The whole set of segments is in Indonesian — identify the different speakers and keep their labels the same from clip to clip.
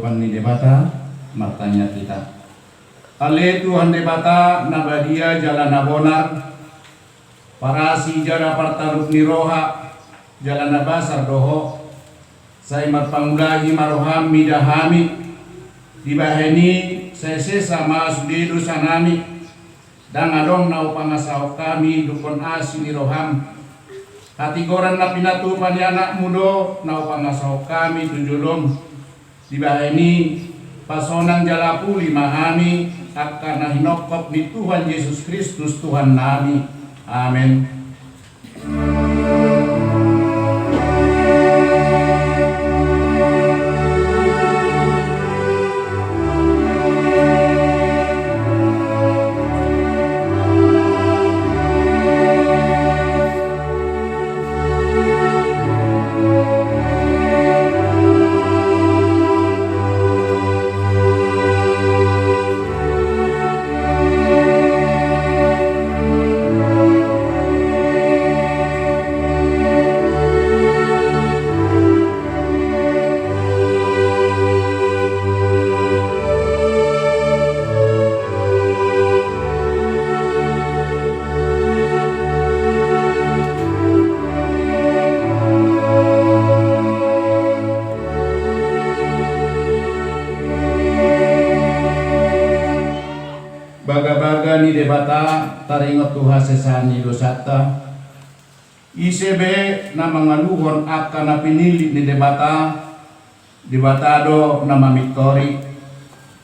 Speaker 1: Tuhan ni debata martanya kita. Ale Tuhan debata nabadia jalan nabonar parasi jara partaruk ni roha jalan nabasar doho saya marpangulahi maroham midahami dibaheni saya sesama sudidu sanami dan adong nau pangasau kami dukun asi ni roham hati goran na pinatu pani anak mudo nau pangasau kami tunjulum dibaheni pasonan jalapuli mahami akan hinokop di Tuhan Yesus Kristus Tuhan nami. Amin. Baga-baga ni debata taringot Tuhan sesani dosata ICB na mangaluhon akan na pinili ni debatado na mamiktori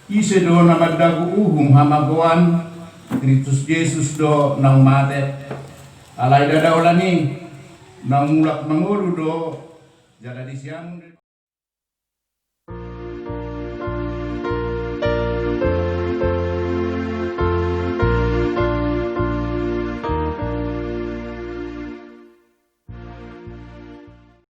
Speaker 1: ise do na magdagu uhum hamagoan Kristus Yesus do na umate alay dadaulani na mulak mangulu do jala di siang